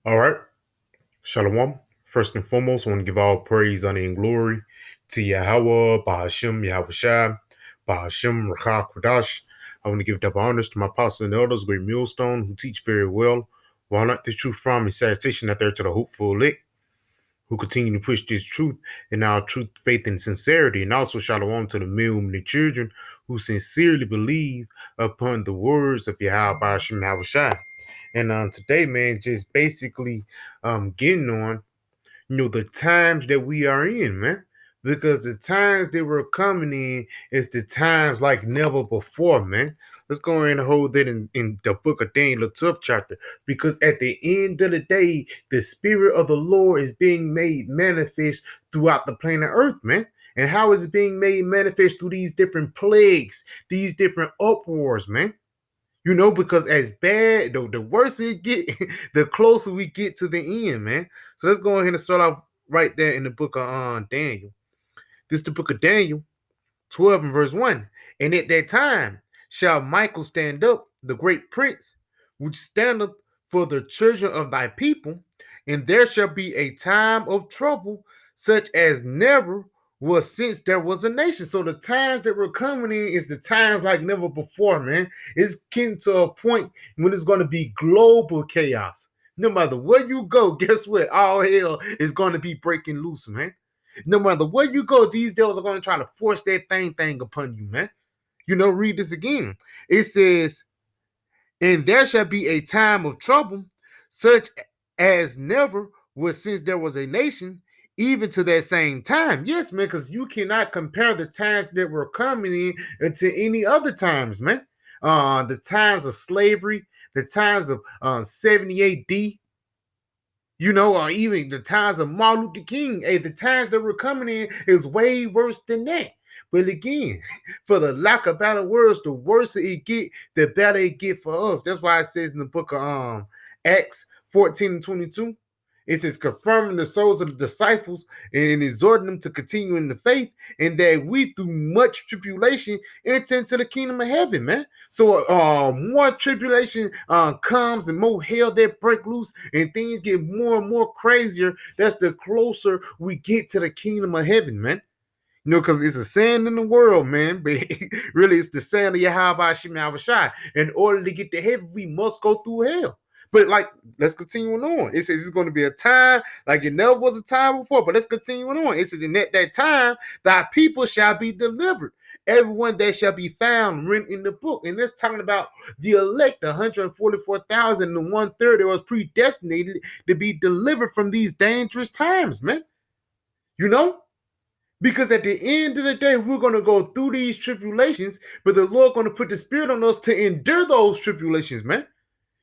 All right. Shalom. First and foremost, I want to give all praise, honor, and glory to Yahweh, Bahashem, Yahweh Shai, Bahashem, Rakah, Kodash. I want to give double honors to my apostles and elders, great millstone, who teach very well. While not the truth from me, salutation out there to the hopeful elect, who continue to push this truth in our truth, faith, and sincerity. And also shalom to the many children who sincerely believe upon the words of Yahweh, Bahashem, Yahweh Shai. And today, man, just basically getting on, the times that we are in, man. Because the times that we're coming in is the times like never before, man. Let's go ahead and hold that in the book of Daniel, the 12th chapter. Because at the end of the day, the spirit of the Lord is being made manifest throughout the planet Earth, man. And how is it being made manifest through these different plagues, these different uproars, man? Because as bad, the worse it get, the closer we get to the end, man. So let's go ahead and start off right there in the book of Daniel. This is the book of Daniel, 12 and verse 1. And at that time shall Michael stand up, the great prince, which standeth for the children of thy people, and there shall be a time of trouble, such as never was since there was a nation. So the times that we're coming in is the times like never before, man. It's getting to a point when it's going to be global chaos. No matter where you go, guess what? All hell is going to be breaking loose, man. No matter where you go, these devils are going to try to force that thing upon you, man. Read this again. It says, and there shall be a time of trouble, such as never was since there was a nation, even to that same time. Yes, man, because you cannot compare the times that were coming in to any other times, man. The times of slavery, the times of 70 AD, or even the times of Martin Luther King. Hey, the times that were coming in is way worse than that. But again, for the lack of better words, the worse it get, the better it get for us. That's why it says in the book of Acts 14 and 22, it says confirming the souls of the disciples and exhorting them to continue in the faith, and that we through much tribulation enter into the kingdom of heaven, man. So more tribulation comes and more hell that break loose and things get more and more crazier. That's the closer we get to the kingdom of heaven, man. Because it's a saying in the world, man, but really it's the saying of Yahweh Shema Shai. In order to get to heaven, we must go through hell. But let's continue on. It says it's going to be a time like it never was a time before. But let's continue on. It says in that time, thy people shall be delivered. Everyone that shall be found written in the book. And that's talking about the elect, the 144,000, the 1/3 that was predestinated to be delivered from these dangerous times, man. Because at the end of the day, we're going to go through these tribulations, but the Lord going to put the Spirit on us to endure those tribulations, man.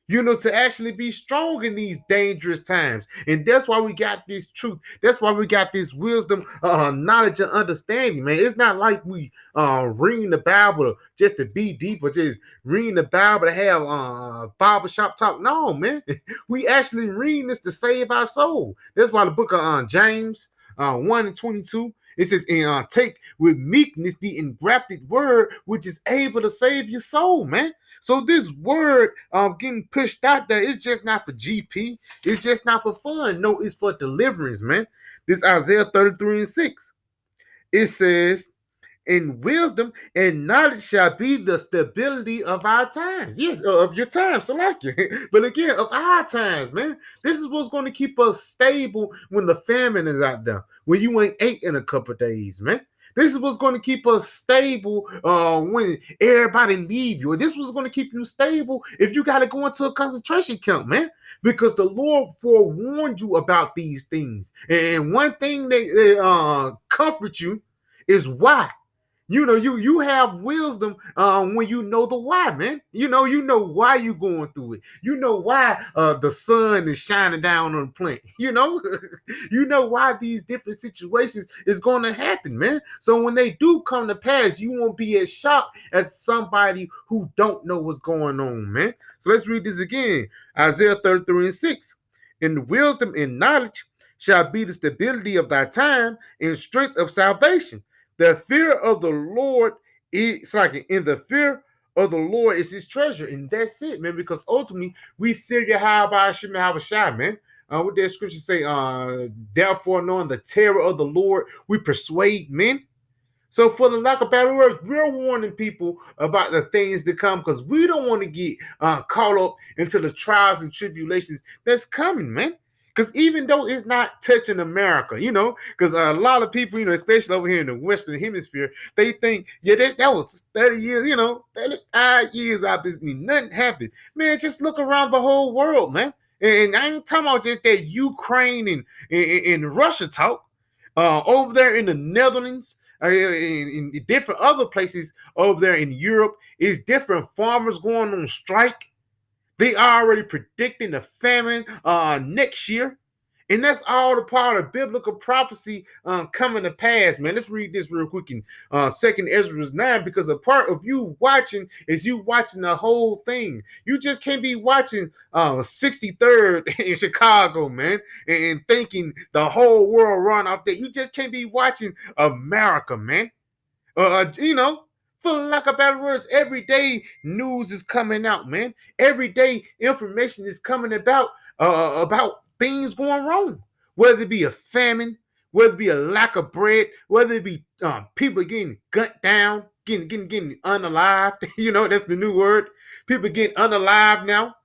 To actually be strong in these dangerous times. And that's why we got this truth. That's why we got this wisdom, knowledge, and understanding, man. It's not like we reading the Bible just to be deep or just reading the Bible to have Bible shop talk. No, man. We actually reading this to save our soul. That's why the book of James 1 and 22, it says, and take with meekness the engrafted word, which is able to save your soul, man. So this word getting pushed out there, it's just not for GP. It's just not for fun. No, it's for deliverance, man. This Isaiah 33 and 6. It says, in wisdom and knowledge shall be the stability of our times. Yes, of your time, so like it. But again, of our times, man. This is what's going to keep us stable when the famine is out there, when you ain't ate in a couple of days, man. This is what's going to keep us stable when everybody leave you. This was going to keep you stable if you got to go into a concentration camp, man. Because the Lord forewarned you about these things. And one thing that comforts you is why. You have wisdom when you know the why, man. You know why you're going through it. You know why the sun is shining down on the plant. You know why these different situations is going to happen, man. So when they do come to pass, you won't be as shocked as somebody who don't know what's going on, man. So let's read this again. Isaiah 33 and 6. In wisdom and knowledge shall be the stability of thy time and strength of salvation. The fear of the Lord is like in the fear of the Lord is his treasure. And that's it, man, because ultimately we figure how about Hashem and how shy, man. What that scripture say? Therefore, knowing the terror of the Lord, we persuade men. So, for the lack of better words, we're warning people about the things to come because we don't want to get caught up into the trials and tribulations that's coming, man. Because even though it's not touching America, because a lot of people, especially over here in the Western Hemisphere, they think, yeah, that was 30 years, 35 years I've been, nothing happened. Man, just look around the whole world, man. And I ain't talking about just that Ukraine and Russia talk. Over there in the Netherlands, in different other places over there in Europe, is different farmers going on strike. They are already predicting the famine next year. And that's all the part of biblical prophecy coming to pass, man. Let's read this real quick in 2nd Ezra 9, because a part of you watching is you watching the whole thing. You just can't be watching 63rd in Chicago, man, and thinking the whole world run off that. You just can't be watching America, man. For lack of better words, every day news is coming out, man. Every day information is coming about things going wrong, whether it be a famine, whether it be a lack of bread, whether it be people getting gunned down, getting unalived. That's the new word. People getting unalived now.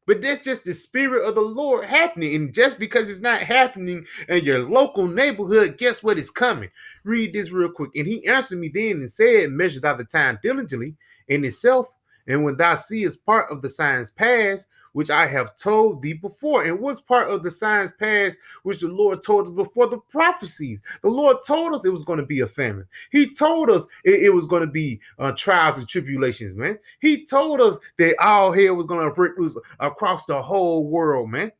But that's just the spirit of the Lord happening. And just because it's not happening in your local neighborhood, guess what is coming? Read this real quick. And he answered me then and said, measure thou the time diligently in itself. And when thou seest part of the signs past, which I have told thee before. And what's part of the signs past, which the Lord told us before? The prophecies. The Lord told us it was going to be a famine. He told us it was going to be trials and tribulations, man. He told us that all hell was going to break loose across the whole world, man.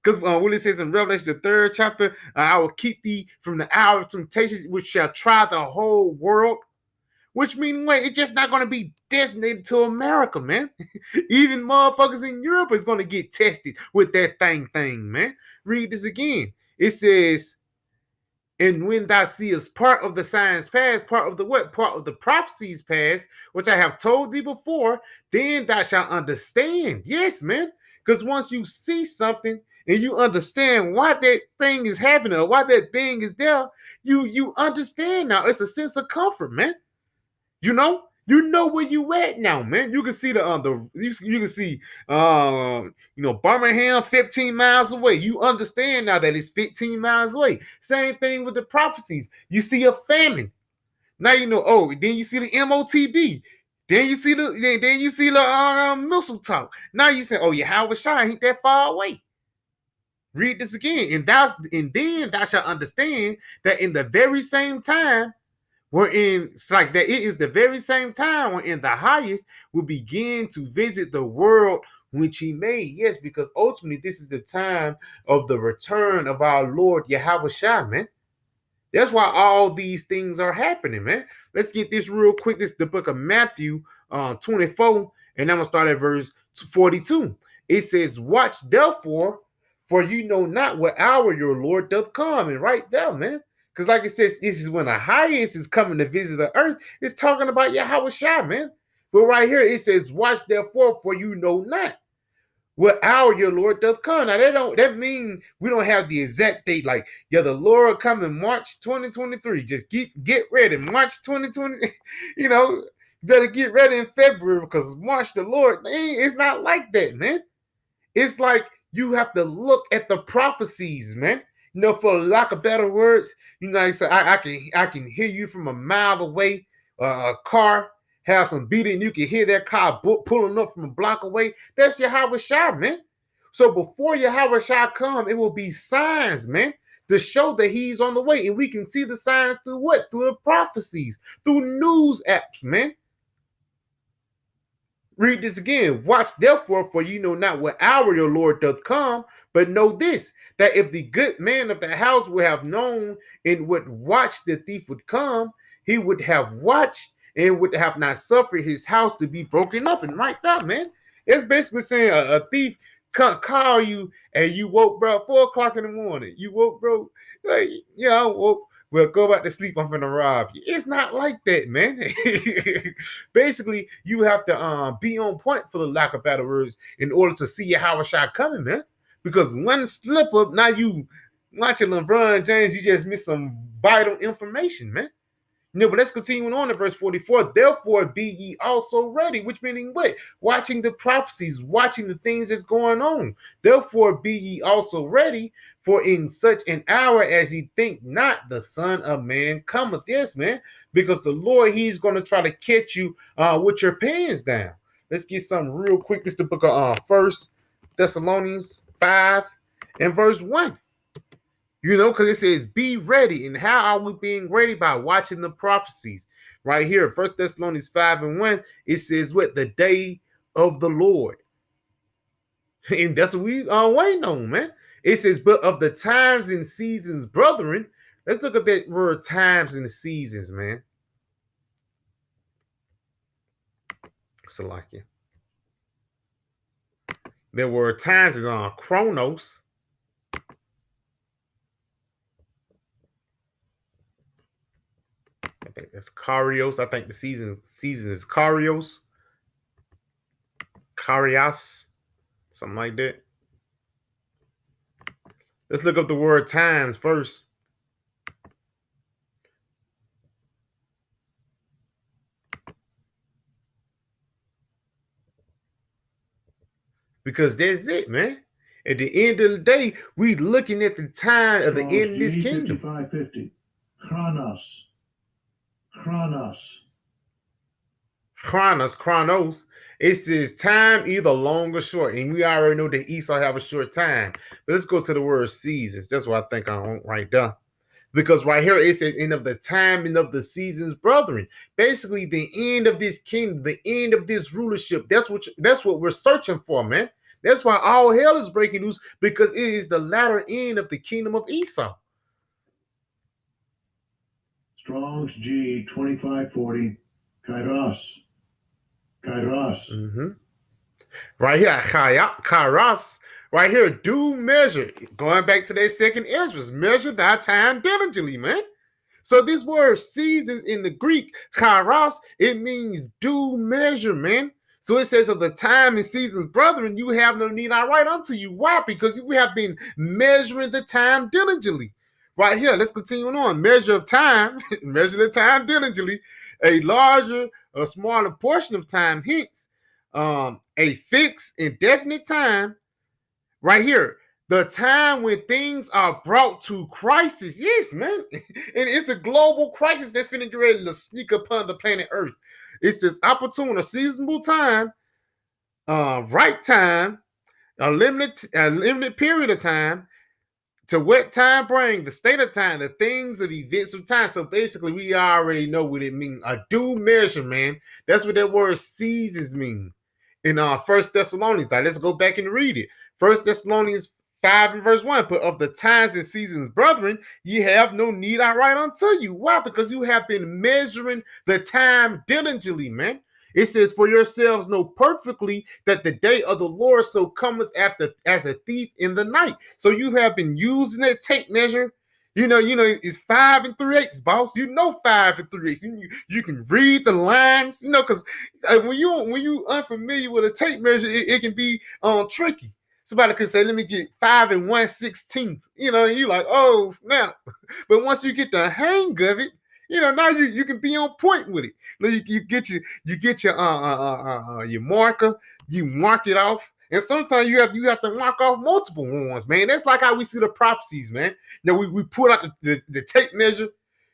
Because what it says in Revelation, the 3rd chapter, I will keep thee from the hour of temptation, which shall try the whole world. Which means, wait, it's just not going to be designated to America, man. Even motherfuckers in Europe is going to get tested with that thing, man. Read this again. It says, and when thou seest part of the signs past, part of the what? Part of the prophecies past, which I have told thee before, then thou shalt understand. Yes, man. Because once you see something and you understand why that thing is happening or why that thing is there, you understand now. It's a sense of comfort, man. You know where you at now, man. You can see you can see Birmingham 15 miles away. You understand now that it's 15 miles away. Same thing with the prophecies. You see a famine. Now then you see the MOTB. Then you see the missile talk. Now you say, oh, Howard Shine ain't that far away. Read this again. And then thou shalt understand that in the very same time, it's like that. It is the very same time when in the highest will begin to visit the world which he made. Yes, because ultimately this is the time of the return of our Lord Yahweh Shai, man. That's why all these things are happening, man. Let's get this real quick. This is the book of Matthew 24, and I'm going to start at verse 42. It says, watch therefore, for you know not what hour your Lord doth come. And right there, man. Because like it says, this is when the highest is coming to visit the earth. It's talking about Yahweh Shai, man. But right here, it says, watch therefore, for you know not what hour your Lord doth come. Now, that mean we don't have the exact date. Like, the Lord come in March 2023. Just get ready. March 2020, you better get ready in February because March the Lord, it's not like that, man. It's like you have to look at the prophecies, man. For lack of better words, I say I can hear you from a mile away. A car have some beating, you can hear that car pulling up from a block away. That's Yahweh Shai, man. So before Yahweh Shai come, it will be signs, man, to show that he's on the way, and we can see the signs through what? Through the prophecies, through news apps, man. Read this again. Watch therefore, for you know not what hour your Lord doth come, but know this, that if the good man of the house would have known and would watch the thief would come, he would have watched and would have not suffered his house to be broken up. And right there, man, it's basically saying a thief can't call you and you woke, bro, 4 o'clock in the morning. You woke, bro, like, I woke Well, go back to sleep. I'm gonna rob you. It's not like that, man. Basically, you have to be on point, for the lack of better words, in order to see your Howard shot coming, man. Because one slip up, now you watching LeBron James, you just miss some vital information, man. No, but let's continue on to verse 44. Therefore, be ye also ready, which meaning what? Watching the prophecies, watching the things that's going on. Therefore, be ye also ready, for in such an hour as ye think not, the Son of Man cometh. Yes, man, because the Lord, he's going to try to catch you with your pants down. Let's get something real quick. This is the book of 1 Thessalonians 5 and verse 1. Because it says, be ready. And how are we being ready? By watching the prophecies. Right here, 1 Thessalonians 5 and 1, it says, what? The day of the Lord. And that's what we are waiting on, man. It says, but of the times and seasons, brethren. Let's look at that word times and seasons, man. Salakia. There were times is on chronos. I think that's Karios. I think the season is Karios. Karios. Something like that. Let's look up the word times first. Because that's it, man. At the end of the day, we looking at the time of the end of this kingdom. 5550. Chronos. It says time either long or short. And we already know that Esau have a short time. But let's go to the word seasons. That's what I think I want right there. Because right here it says end of the time and of the seasons, brethren. Basically, the end of this kingdom, the end of this rulership. That's what we're searching for, man. That's why all hell is breaking loose, because it is the latter end of the kingdom of Esau. Strong's G 2540, Kairos. Mm-hmm. Right here, Kairos. Right here, do measure. Going back to that second Ezra, measure thy time diligently, man. So this word seasons in the Greek, kairos, it means do measure, man. So it says of the time and seasons, brethren, you have no need I write unto you. Why? Because we have been measuring the time diligently. Right here, let's continue on. Measure of time, measure the time diligently. A larger or smaller portion of time, hence a fixed, indefinite time. Right here, the time when things are brought to crisis. Yes, man. And it's a global crisis that's finna get ready to sneak upon the planet Earth. It's this opportune or seasonable time, right time, a limited period of time, to what time bring, the state of time, the things of events of time. So basically, we already know what it means. A due measure, man. That's what that word seasons mean. In 1 Thessalonians, let's go back and read it. 1 Thessalonians 5 and verse 1, but of the times and seasons, brethren, ye have no need I write unto you. Why? Because you have been measuring the time diligently, man. It says, for yourselves know perfectly that the day of the Lord so cometh after as a thief in the night. So you have been using that tape measure. It's 5 3/8, boss. 5 3/8. You can read the lines, because when you unfamiliar with a tape measure, it can be tricky. Somebody could say, let me get 5 1/16. And you like, oh snap. But once you get the hang of it, now you can be on point with it. You get your marker, you mark it off, and sometimes you have to mark off multiple ones, man. That's like how we see the prophecies, man. We put out the tape measure.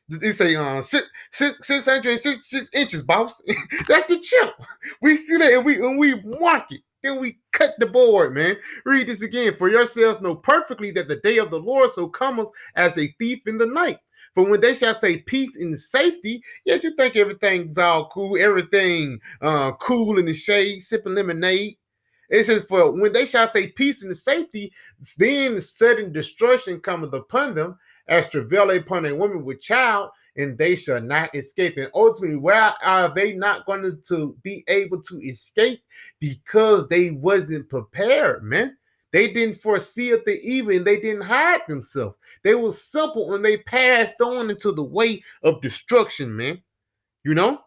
They say 666 inches, boss. That's the chip. We see that and we mark it. Then we cut the board, man. Read this again. For yourselves know perfectly that the day of the Lord so cometh as a thief in the night. For when they shall say peace and safety, yes, you think everything's all cool, everything cool in the shade, sipping lemonade. It says, for when they shall say peace and safety, then sudden destruction cometh upon them, as travail upon a woman with child, and they shall not escape. And ultimately, why are they not going to be able to escape? Because they wasn't prepared, man. They didn't foresee the evil and they didn't hide themselves. They were simple and they passed on into the way of destruction, man. You know?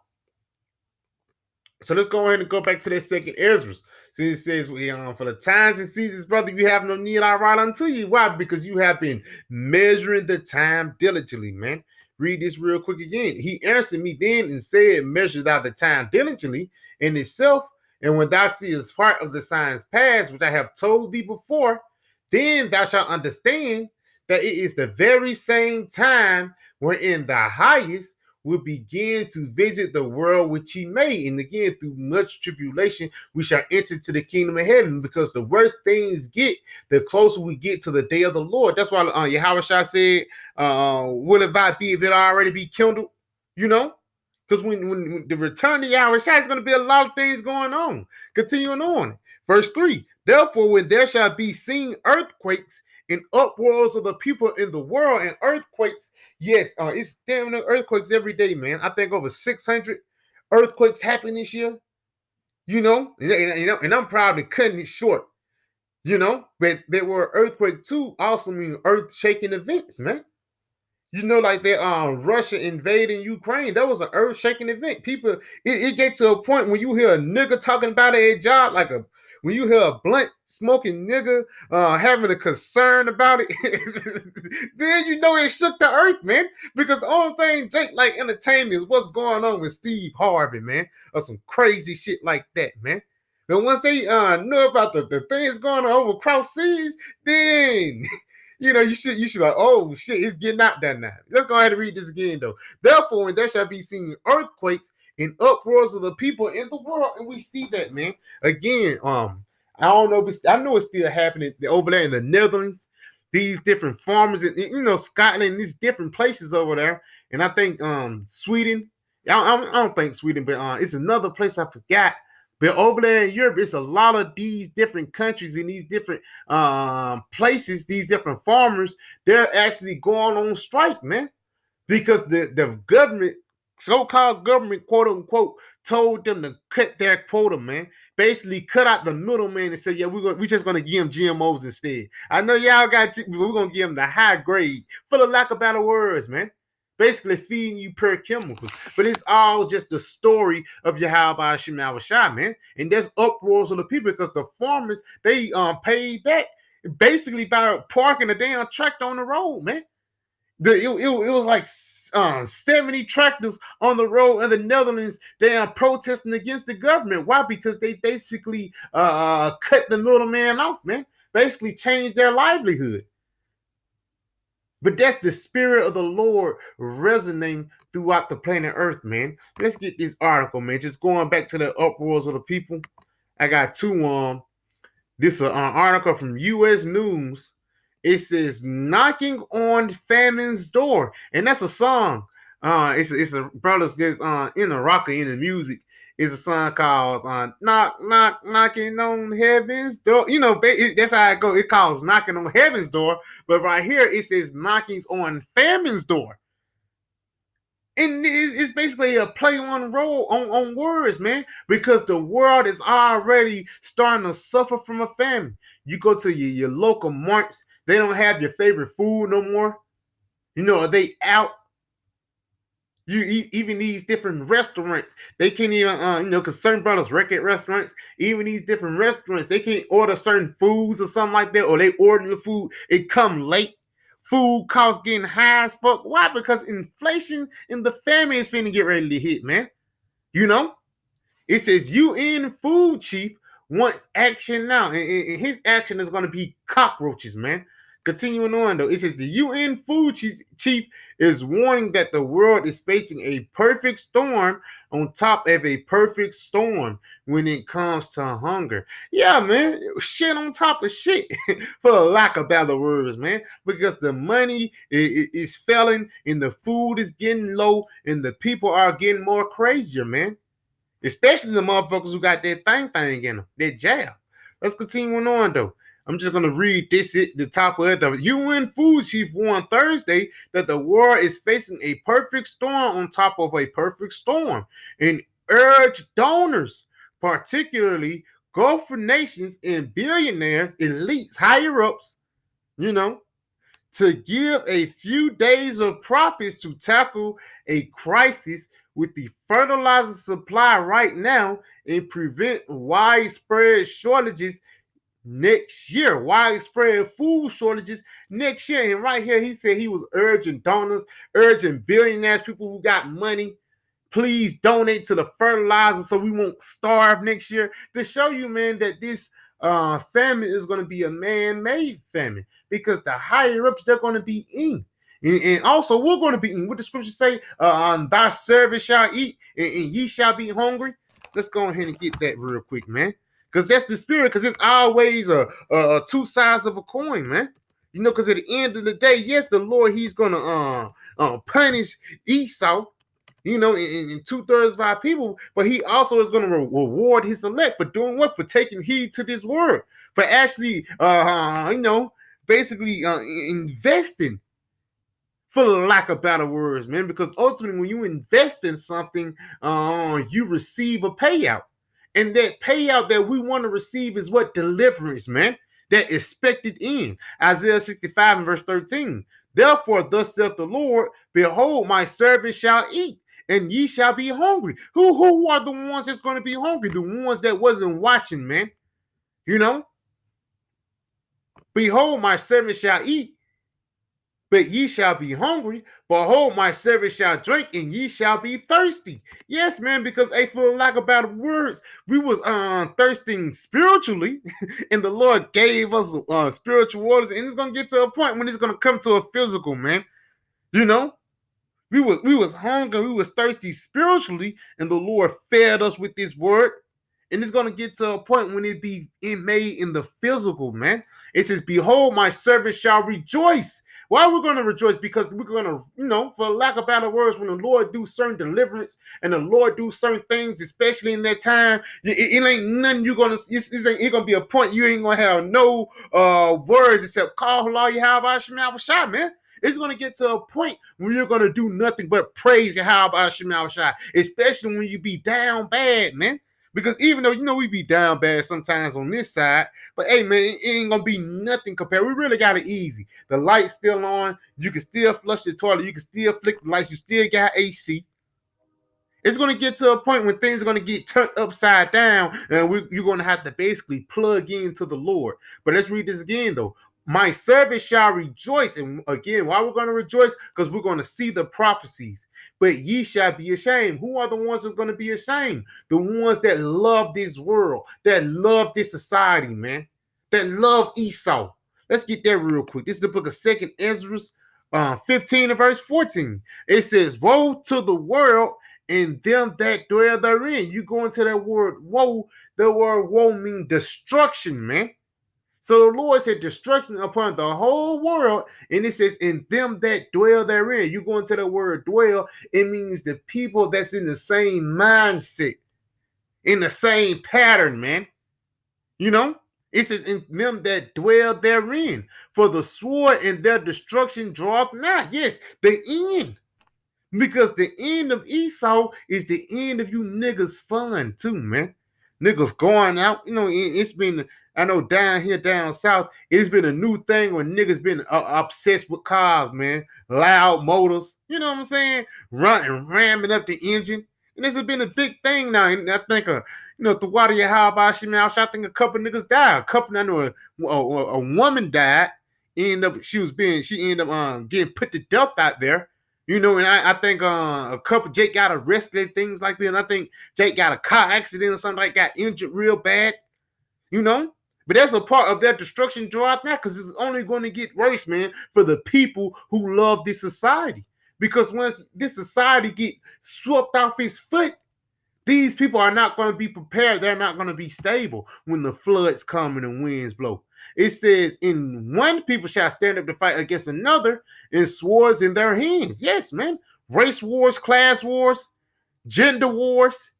So let's go ahead and go back to that second Ezra. So it says, for the times and seasons, brother, you have no need I write unto you. Why? Because you have been measuring the time diligently, man. Read this real quick again. He answered me then and said, measure thou the time diligently in itself. And when thou seest part of the signs past, which I have told thee before, then thou shalt understand that it is the very same time wherein the highest will begin to visit the world which he made. And again, through much tribulation, we shall enter to the kingdom of heaven, because the worse things get, the closer we get to the day of the Lord. That's why Yahushua said, will it not be if it already be kindled? You know? Because when the return of Yahushua is going to be a lot of things going on. Continuing on. Verse 3, therefore, when there shall be seen earthquakes and uproars of the people in the world, and earthquakes, yes, it's damn earthquakes every day, man. I think over 600 earthquakes happened this year. You know, and I'm probably cutting it short. You know, but there were earthquake too. Also mean earth-shaking events, man. You know, like that Russia invading Ukraine, that was an earth-shaking event. People, it get to a point when you hear a nigga talking about a job, when you hear a blunt smoking nigga having a concern about it, then you know it shook the earth, man. Because the only thing Jake like entertainment is what's going on with Steve Harvey, man, or some crazy shit like that, man. But once they know about the things going on over cross seas, then you should like, oh shit, it's getting out there now. Let's go ahead and read this again though. Therefore, when there shall be seen earthquakes and uproars of the people in the world, and we see that, man. Again, I don't know if I know it's still happening over there in the Netherlands. These different farmers, in Scotland, these different places over there, and I think Sweden. I don't think Sweden, but it's another place I forgot. But over there in Europe, it's a lot of these different countries and these different places, these different farmers, they're actually going on strike, man. Because the government, so-called government, quote unquote, told them to cut their quota, man. Basically cut out the middleman and say, yeah, we're just going to give them GMOs instead. I know y'all got, we're going to give them the high grade, for the lack of better words, man. Basically feeding you pure chemicals. But it's all just the story of Yahweh Shema Shai, man. And there's uproars of the people because the farmers, they paid back basically by parking a damn tractor on the road, man. It was like 70 tractors on the road in the Netherlands. They are protesting against the government. Why? Because they basically cut the middleman off, man. Basically changed their livelihood. But that's the spirit of the Lord resonating throughout the planet Earth, man. Let's get this article, man. Just going back to the uproars of the people. I got two. This is an article from U.S. News. It says "Knocking on Famine's Door," and that's a song. It's a brothers that's in the rocker in the music. It's a song called "Knock Knock Knocking on Heaven's Door." You know that's how it goes. It calls "Knocking on Heaven's Door," but right here it says "Knockings on Famine's Door." And it's basically a play on words, man, because the world is already starting to suffer from a famine. You go to your local marts, they don't have your favorite food no more. They out. You eat even these different restaurants. They can't even, because certain brothers work at restaurants. Even these different restaurants, they can't order certain foods or something like that, or they order the food, it come late. Food costs getting high as fuck. Why? Because inflation and the famine is finna get ready to hit, man. It says UN food chief wants action now. And his action is going to be cockroaches, man. Continuing on, though, it says the UN food chief is warning that the world is facing a perfect storm on top of a perfect storm when it comes to hunger. Yeah, man, shit on top of shit, for the lack of better words, man, because the money is failing and the food is getting low and the people are getting more crazier, man. Especially the motherfuckers who got that thing in them, that jab. Let's continue on, though. I'm just going to read this at the top of it. The UN food chief warned Thursday that the world is facing a perfect storm on top of a perfect storm and urged donors, particularly go for nations and billionaires, elites, higher ups, to give a few days of profits to tackle a crisis with the fertilizer supply right now and prevent widespread shortages next year, widespread food shortages next year. And right here, he said he was urging donors, urging billionaires, people who got money, please donate to the fertilizer so we won't starve next year, to show you, man, that this famine is going to be a man-made famine, because the higher ups, they're going to be in. And also, we're going to be in. What the scripture say, thy servant shall eat, and ye shall be hungry. Let's go ahead and get that real quick, man. Because that's the spirit, because it's always two sides of a coin, man. Because at the end of the day, yes, the Lord, he's going to punish Esau, in 2/3 of our people, but he also is going to reward his elect for doing what? For taking heed to this word, for actually, basically investing, for lack of better words, man, because ultimately when you invest in something, you receive a payout. And that payout that we want to receive is what? Deliverance, man. That expected end. Isaiah 65 and verse 13. Therefore, thus saith the Lord, behold, my servant shall eat, and ye shall be hungry. Who are the ones that's going to be hungry? The ones that wasn't watching, man. Behold, my servant shall eat, but ye shall be hungry. Behold, my servant shall drink, and ye shall be thirsty. Yes, man, because for lack of better words, we was thirsting spiritually, and the Lord gave us spiritual waters, and it's gonna get to a point when it's gonna come to a physical, man. We was hungry, we was thirsty spiritually, and the Lord fed us with this word. And it's gonna get to a point when it be made in the physical, man. It says, behold, my servant shall rejoice. Why are we going to rejoice? Because we're going to, for lack of better words, when the Lord do certain deliverance and the Lord do certain things, especially in that time, it ain't nothing you're going to, it's going to be a point you ain't going to have no words except call Allah Yahweh Shema Shai, man. It's going to get to a point when you're going to do nothing but praise Yahweh Shema Shai, especially when you be down bad, man. Because even though, we be down bad sometimes on this side, but hey, man, it ain't going to be nothing compared. We really got it easy. The light's still on. You can still flush the toilet. You can still flick the lights. You still got AC. It's going to get to a point when things are going to get turned upside down, and you're going to have to basically plug into the Lord. But let's read this again, though. My servant shall rejoice. And again, why we're going to rejoice? Because we're going to see the prophecies. But ye shall be ashamed. Who are the ones who's going to be ashamed? The ones that love this world, that love this society, man, that love Esau. Let's get that real quick. This is the book of 2nd Ezra, 15 and verse 14. It says, woe to the world and them that dwell therein. You go into that word woe. The word woe means destruction, man. So the Lord said destruction upon the whole world, and it says in them that dwell therein. You go into the word dwell, it means the people that's in the same mindset, in the same pattern, man. It says in them that dwell therein, for the sword and their destruction draweth nigh. Yes, the end. Because the end of Esau is the end of you niggas' fun too, man. Niggas going out, it's been, I know down south, it's been a new thing when niggas been obsessed with cars, man. Loud motors, you know what I'm saying? Ramming up the engine. And this has been a big thing now. And I think, the water you how about Shema, I think a couple niggas died. I know a woman died. She ended up getting put to death out there. And I think a couple, Jake got arrested, things like that. And I think Jake got a car accident or something like that, got injured real bad, But that's a part of their destruction draweth now, because it's only going to get worse, man, for the people who love this society. Because once this society get swept off its foot, these people are not going to be prepared. They're not going to be stable when the floods come and the winds blow. It says, in one people shall stand up to fight against another, and swords in their hands. Yes, man. Race wars, class wars, gender wars.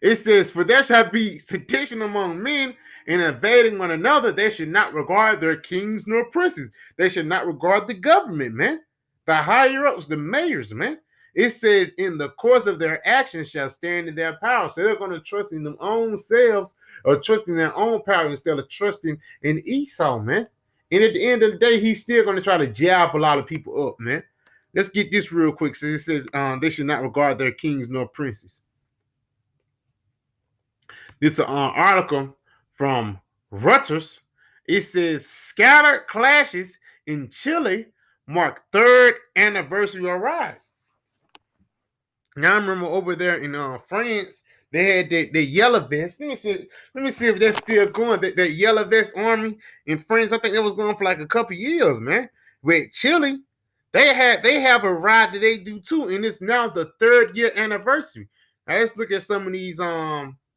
It says, for there shall be sedition among men, and invading one another. They should not regard their kings nor princes. They should not regard the government, man. The higher ups, the mayors, man. It says, in the course of their actions shall stand in their power. So they're going to trust in their own selves or trust in their own power instead of trusting in Esau, man. And at the end of the day, he's still going to try to jab a lot of people up, man. Let's get this real quick. So it says they should not regard their kings nor princes. It's an article from Reuters. It says scattered clashes in Chile mark third anniversary of rise. Now I remember over there in France, they had the yellow vest. Let me see if that's still going. That yellow vest army in France, I think that was going for like a couple years, man. With Chile, they have a ride that they do too, and it's now the 3rd year anniversary. Now let's look at some of these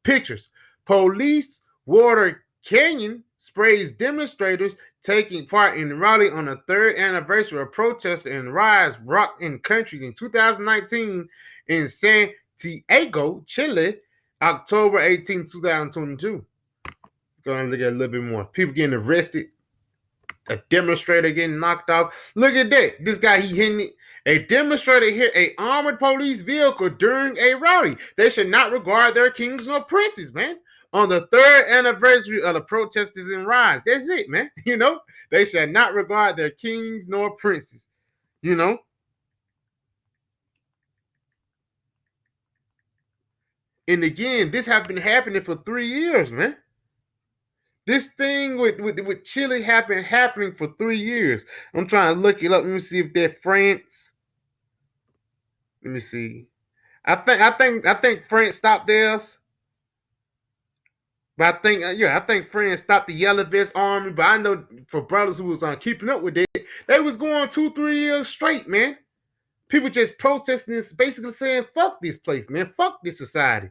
pictures. Police water canyon sprays demonstrators taking part in the rally on the 3rd anniversary of protest and rise rock in countries in 2019 in Santiago, Chile, October 18, 2022. Go and look at a little bit more. People getting arrested. A demonstrator getting knocked off. Look at that. This guy, he hitting it. A demonstrator hit a armored police vehicle during a rally. They should not regard their kings nor princes, man. On the 3rd anniversary of the protesters in rise. That's it, man. You know, they should not regard their kings nor princes. You know. And again, this has been happening for 3 years, man. This thing with Chile happening for 3 years. I'm trying to look it up. Let me see if they're France. Let me see. I think France stopped theirs. But I think France stopped the Yellow Vest Army. But I know for brothers who was keeping up with it, they was going 2-3 years straight, man. People just protesting this, basically saying, "Fuck this place, man. Fuck this society."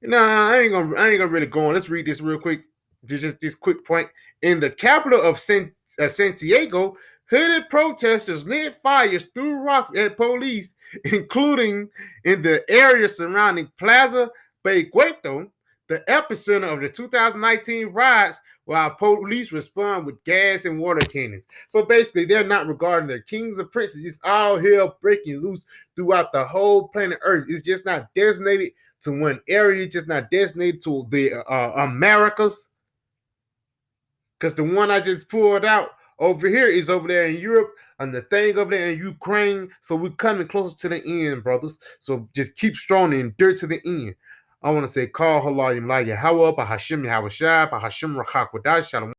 Nah, I ain't gonna really go on. Let's read this real quick. Just this quick point. In the capital of Santiago, hooded protesters lit fires, threw rocks at police, including in the area surrounding Plaza Bagueto, the epicenter of the 2019 riots, while police respond with gas and water cannons. So basically, they're not regarding their kings or princes. It's all hell breaking loose throughout the whole planet Earth. It's just not designated to one area, just not designated to the Americas. Because the one I just pulled out over here is over there in Europe, and the thing over there in Ukraine. So we're coming closer to the end, brothers. So just keep strong and endure to the end. I want to say, call Halayim La Yahweh, Bahashim Yahweh Shai, Bahashim Rakak Wadash, Shalom.